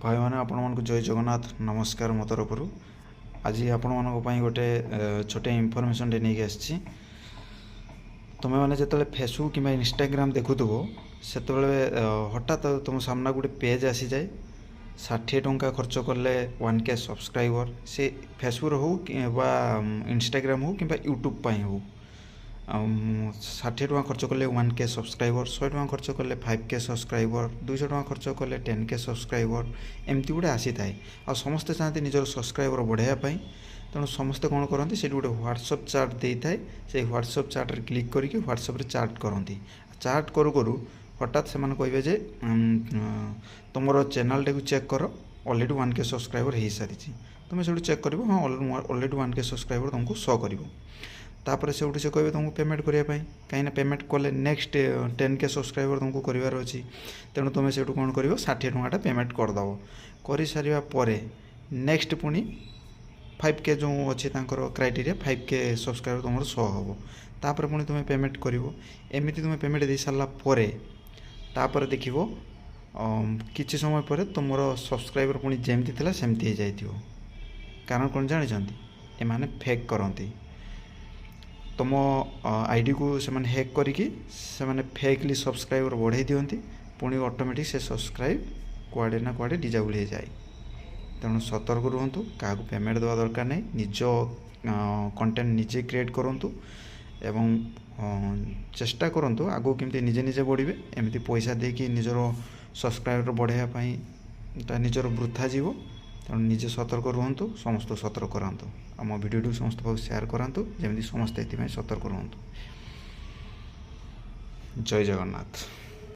भाई मैंने आपण मानक जय जगन्नाथ नमस्कार मो तरफ आज आपण मानी गोटे छोटे इनफर्मेशन नहीं आसी तुम मैंने जो फेसबुक कि इंस्टाग्राम देखुव से हठात तुम सामना गोटे पेज आसी जाए 60 टंका खर्च कले 1K सब्सक्राइबर से फेसबुक हो कि इंस्टाग्राम हो कि यूट्यूब हो 60 टंका खर्च कले 1K सब्सक्राइबर 100 टंका खर्च कले 5K सब्सक्राइबर 200 टंका खर्च कले 10K सब्सक्राइबर एमती गोटे आसी थाए आ समस्ते चाहते निजर सब्सक्राइबर बढ़ावाई तेणु समस्ते कौन करती से गोटे व्हाट्सअप चार्ट दे थाए से व्हाट्सअप चार्ट रे क्लिक करके व्हाट्सअप चार्ट करती चार्ट करू करू हठात से कहे जे तुम चैनल टे चेक कर अलरेडी 1K सब्सक्राइबर हो सारी तुम से चेक कर हाँ अलरेडी 1K सब्सक्राइबर तुमको शो कर तापर से से कहे तुमको पेमेंट करने कहीं पेमेंट कले नेक्स्ट 10K सब्सक्राइबर तुमको करार अच्छी तेणु तुम से कौन कर 60 टंका पेमेंट करदेव कर सारापर नेक्स्ट पुणी 5K जो अच्छे क्राइटेरिया 5K सब्सक्राइबर तुम शो हम तापर पुणी तुम पेमेंट कर एमती तुम पेमेंट दे सारापर तापर देख किसी समय पर तुम सब्सक्राइबर पुणी जमती थी सेमती हो जाइए कारण कौन जानते एमाने फेक करती तुम आईडी को से हैक करिकी से फेकली सब्सक्राइबर बढ़ाई दिखती पुणी ऑटोमेटिक से सब्सक्राइब कुआडे ना कुआडे डिजेबल हो जाए तेणु सतर्क रुहतु क्या पेमेंट देवा दरकार नहीं निज कंटेंट निजे क्रिएट करूँ एवं चेष्टा करूँ आगो केमती निजे निजे बढ़े एमती पैसा देकी निजर सब्सक्राइबर बढ़ाइया निजर वृथा जीव तेणु निजे सतर्क रुहतु समस्त सतर्क करातु आम भिडियो समस्त पाक शेयर करातु जमी समस्ते ये सतर्क रुहतु जय जगन्नाथ।